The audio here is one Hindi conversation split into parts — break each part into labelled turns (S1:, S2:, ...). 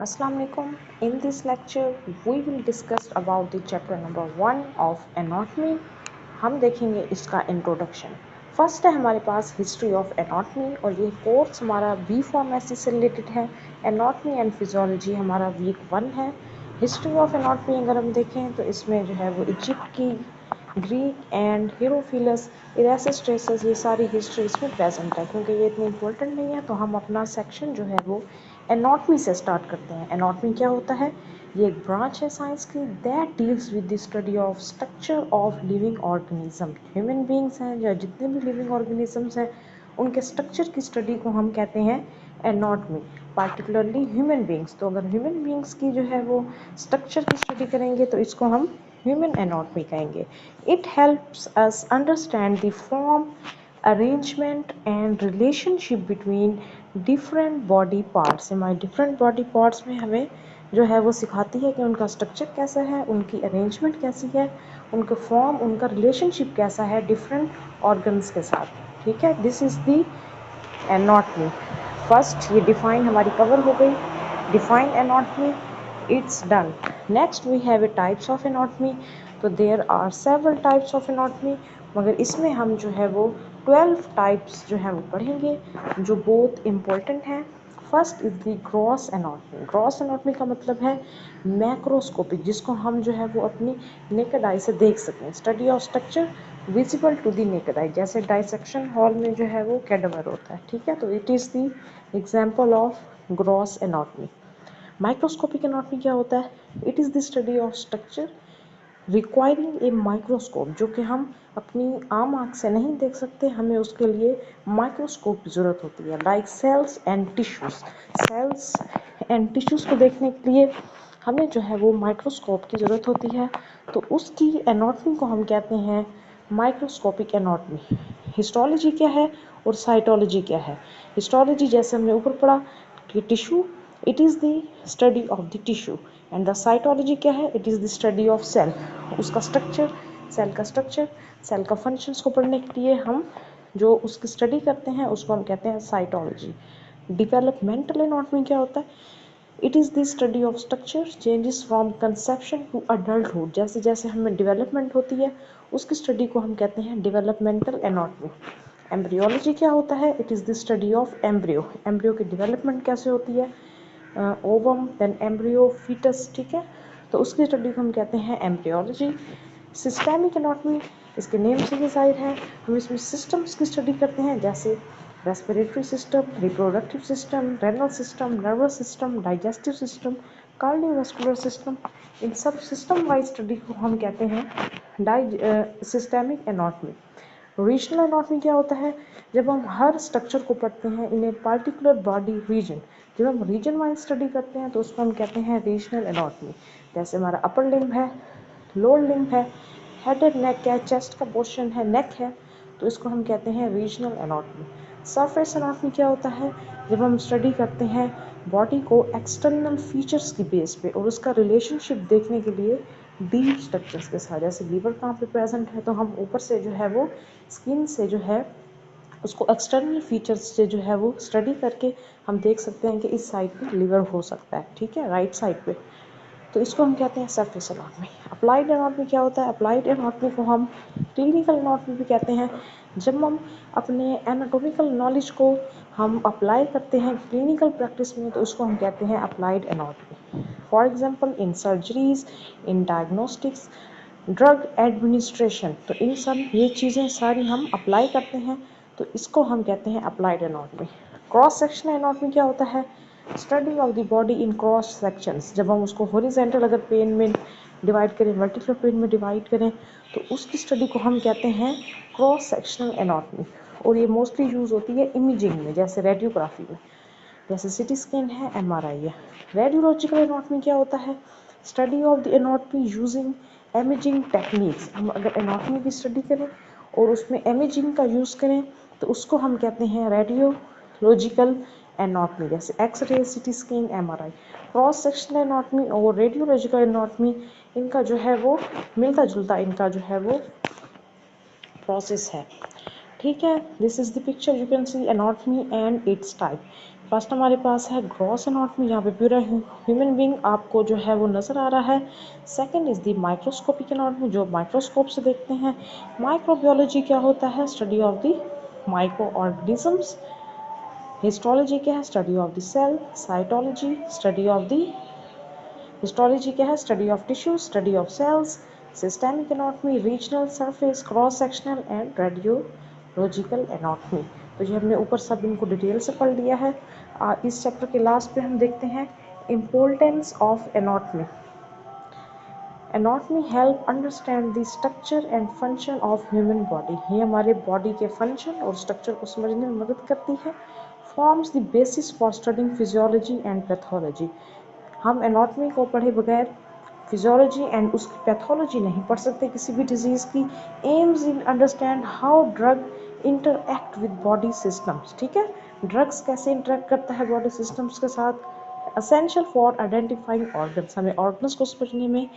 S1: Assalamu alaikum. In this lecture, we will discuss about the chapter number 1 of anatomy. हम देखेंगे इसका इंट्रोडक्शन. फर्स्ट है हमारे पास हिस्ट्री ऑफ एनाटॉमी और ये कोर्स हमारा बी फार्मेसी से रिलेटेड है. एनाटॉमी एंड फिजियोलॉजी हमारा वीक 1 है. हिस्ट्री ऑफ एनाटॉमी अगर हम देखें तो इसमें जो है वो इजिप्ट की, ग्रीक एंड हीरोफिलस, इरेसिस्ट्रेसस, ये सारी हिस्ट्री इसमें प्रेजेंट है. क्योंकि ये इतनी इंपॉर्टेंट नहीं है तो हम अपना सेक्शन जो है वो एनाटॉमी से स्टार्ट करते हैं. एनाटॉमी क्या होता है? ये एक ब्रांच है साइंस की that deals with the study of structure of living organism. Human beings हैं या जितने भी लिविंग ऑर्गेनिजम्स हैं उनके स्ट्रक्चर की स्टडी को हम कहते हैं एनाटॉमी. पार्टिकुलरली ह्यूमन बींग्स, तो अगर ह्यूमन बींग्स की जो है वो स्ट्रक्चर की स्टडी करेंगे तो इसको हम ह्यूमन एनाटॉमी कहेंगे. It helps us understand the form, arrangement and relationship between different body parts. हमारे डिफरेंट बॉडी पार्ट्स में हमें जो है वो सिखाती है कि उनका स्ट्रक्चर कैसा है, उनकी अरेंजमेंट कैसी है, उनका फॉर्म, उनका रिलेशनशिप कैसा है डिफरेंट ऑर्गन्स के साथ. ठीक है, this is the anatomy. First ये डिफाइन हमारी कवर हो गई, define anatomy, it's done. Next we have a types of anatomy. तो there are several types of anatomy, मगर इसमें हम जो है वो 12 टाइप्स जो है वो पढ़ेंगे जो बहुत इम्पोर्टेंट हैं. First is the gross anatomy. Gross anatomy का मतलब है मैक्रोस्कोपिक, जिसको हम जो है वो अपनी नेकेड आई से देख सकें. Study of structure visible to the naked eye, जैसे डाइसेक्शन हॉल में जो है वो कैडावर होता है. ठीक है, तो it is the example of gross anatomy. Microscopic anatomy क्या होता है? It is the study of structure requiring a microscope, जो कि हम अपनी आम आँख से नहीं देख सकते, हमें उसके लिए माइक्रोस्कोप की ज़रूरत होती है. Like cells and tissues. Cells and tissues को देखने के लिए हमें जो है वो माइक्रोस्कोप की ज़रूरत होती है. तो उसकी एनाटॉमी को हम कहते हैं माइक्रोस्कोपिक एनाटॉमी. हिस्टोलॉजी क्या है और साइटोलॉजी क्या है? हिस्टोलॉजी जैसे हमने ऊपर पढ़ा कि tissue, it is the study of the tissue. And the cytology क्या है? It is the study of cell, उसका स्ट्रक्चर, सेल का स्ट्रक्चर, सेल का फंक्शंस को पढ़ने के लिए हम जो उसकी स्टडी करते हैं उसको हम कहते हैं साइटोलॉजी. डेवलपमेंटल एनाटॉमी क्या होता है? It is the study of structure changes from conception to adulthood. जैसे जैसे हमें डेवलपमेंट होती है उसकी स्टडी को हम कहते हैं डेवलपमेंटल एनाटॉमी. एम्ब्रियोलॉजी क्या होता है? It is the study of embryo. Embryo की डेवलपमेंट कैसे होती है, ओवम देन एम्ब्रियो फीटस. ठीक है, तो उसकी स्टडी को हम कहते हैं एम्ब्रियोलॉजी. सिस्टेमिक एनाटॉमी, इसके नेम से ही जाहिर है, हम इसमें सिस्टम्स की स्टडी करते हैं जैसे respiratory system, reproductive system, renal system, nervous system, digestive system, cardiovascular system. इन सब सिस्टम वाइज स्टडी को हम कहते हैं सिस्टेमिक एनाटॉमी. रीजनल एनाटॉमी क्या होता है? जब हम हर स्ट्रक्चर को पढ़ते हैं इन ए पार्टिकुलर बॉडी रीजन, जब हम रीजन वाइज स्टडी करते हैं तो उसको हम कहते हैं रीजनल एनाटॉमी. जैसे हमारा अपर लिम्ब है, लोअर लिम्ब है, हेड एंड नेक है, चेस्ट का पोर्शन है, नेक है, तो इसको हम कहते हैं रीजनल एनाटॉमी. सरफेस एनाटॉमी क्या होता है? जब हम स्टडी करते हैं बॉडी को एक्सटर्नल फीचर्स की बेस पे और उसका रिलेशनशिप देखने के लिए डीप स्ट्रक्चर्स के साथ. जैसे लीवर कहाँ पे प्रेजेंट है तो हम ऊपर से जो है वो स्किन से जो है उसको एक्सटर्नल फीचर्स से जो है वो स्टडी करके हम देख सकते हैं कि इस साइड पे लिवर हो सकता है. ठीक है, राइट साइड पे, तो इसको हम कहते हैं सरफेस एनाटॉमी. अप्लाइड एनाटॉमी क्या होता है? अप्लाइड एनाटॉमी को हम क्लिनिकल एनाटॉमी भी कहते हैं. जब हम अपने एनाटॉमिकल नॉलेज को हम अप्लाई करते हैं क्लिनिकल प्रैक्टिस में तो उसको हम कहते हैं applied anatomy. For example in surgeries, in diagnostics, drug administration, तो इन सब ये चीज़ें सारी हम अप्लाई करते हैं तो इसको हम कहते हैं applied anatomy. Cross sectional anatomy क्या होता है? Study of the body in cross sections. जब हम उसको हॉरिजॉन्टल अगर प्लेन में डिवाइड करें, वर्टिकल प्लेन में डिवाइड करें तो उसकी स्टडी को हम कहते हैं क्रॉस सेक्शनल एनाटॉमी. और ये मोस्टली यूज़ होती है इमेजिंग में, जैसे रेडियोग्राफी में, जैसे सिटी स्कैन है, एमआरआई है. रेडियोलॉजिकल एनाटॉमी क्या होता है? Study of the anatomy using imaging techniques. हम अगर एनाटॉमी की स्टडी करें और उसमें इमेजिंग का यूज़ करें तो उसको हम कहते हैं रेडियोलॉजिकल एनाटॉमी, जैसे x-ray, CT scan, MRI. Cross sectional anatomy और रेडियोलॉजिकल एनाटॉमी, इनका जो है वो मिलता जुलता इनका जो है वो प्रोसेस है. ठीक है, this is the picture, you can see anatomy and it's type. First हमारे पास है ग्रॉस एनाटॉमी, यहाँ पे पूरा ह्यूमन बींग आपको जो है वो नज़र आ रहा है। Second is the microscopic anatomy, जो माइक्रोस्कोप से देखते हैं। माइक्रोबायोलॉजी क्या होता है? Study of the micro organisms. Histology क्या है? Study of the cell. Cytology study of the histology क्या है? Study of tissue, study of cells. Systemic anatomy regional, surface, cross sectional and radiological anatomy. तो ये हमने ऊपर सब इनको डिटेल से पढ़ लिया है। इस चैप्टर के लास्ट पे हम देखते हैं importance of anatomy. Anatomy help understand the structure and function of human body. ये हमारे बॉडी के फंक्शन और स्ट्रक्चर को समझने में मदद करती है। Forms the basis for studying physiology and pathology. हम एनाटॉमी को पढ़े बगैर फिजियोलॉजी एंड उसकी पैथोलॉजी नहीं पढ़ सकते किसी भी डिजीज़ की। Aims in understand how drug interact with body systems. ठीक है, ड्रग्स कैसे इंटरेक्ट करता है बॉडी सिस्टम्स के साथ। असेंशियल फॉर आइडेंटिफाइंग ऑर्गन्स, हमें ऑर्गन्स को समझने में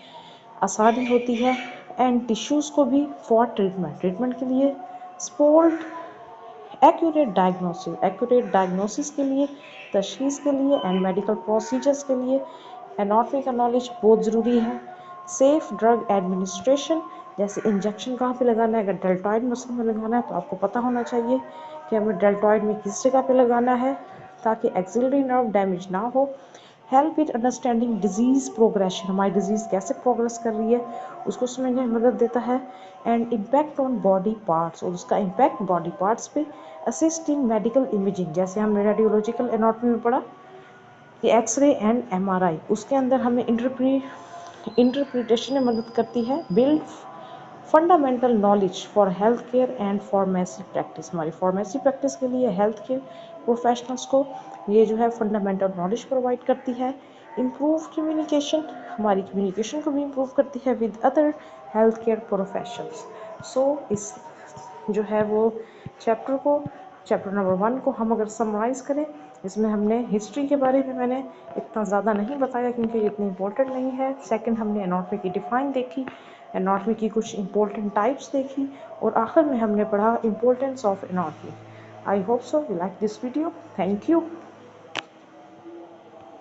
S1: आसानी होती है। एंड टिश्यूज़ को भी फॉर ट्रीटमेंट के लिए। स्पोर्ट एक्यूरेट डायग्नोसिस के लिए, तशखीस के लिए एंड मेडिकल प्रोसीजर्स के लिए एनाटॉमी का नॉलेज बहुत ज़रूरी है। सेफ ड्रग एडमिनिस्ट्रेशन, जैसे इंजेक्शन कहाँ पे लगाना है। अगर डेल्टॉइड मसल में लगाना है तो आपको पता होना चाहिए कि हमें डेल्टॉइड में किस जगह पे लगाना है ताकि एक्सिलरी नर्व डैमेज ना हो। Help with understanding disease progression, हमारी डिजीज़ कैसे प्रोग्रेस कर रही है उसको समझने में मदद देता है। And impact on body parts, और उसका इम्पैक्ट बॉडी पार्ट्स पे। असिस्ट इन मेडिकल इमेजिंग, जैसे हमने रेडियोलॉजिकल एनाटॉमी में पढ़ा कि एक्सरे एंड एमआरआई, उसके अंदर हमें इंटरप्रिटेशन में मदद करती है। Build fundamental knowledge for health care and pharmacy practice, हमारी फार्मेसी प्रैक्टिस के लिए हेल्थ केयर प्रोफेशनल्स को ये जो है फंडामेंटल नॉलेज प्रोवाइड करती है। इम्प्रूव कम्युनिकेशन, हमारी कम्युनिकेशन को भी इम्प्रूव करती है with other health care professionals. So इस जो है वो चैप्टर नंबर 1 को हम अगर समराइज़ करें, इसमें हमने हिस्ट्री के बारे में मैंने इतना ज़्यादा नहीं बताया क्योंकि ये इतनी इम्पोर्टेंट नहीं है। सेकंड, हमने एनाटॉमी की डिफाइन देखी, एनाटॉमी की कुछ इंपॉर्टेंट टाइप्स देखी, और आखिर में हमने पढ़ा importance of anatomy. I hope so you like this video. Thank you.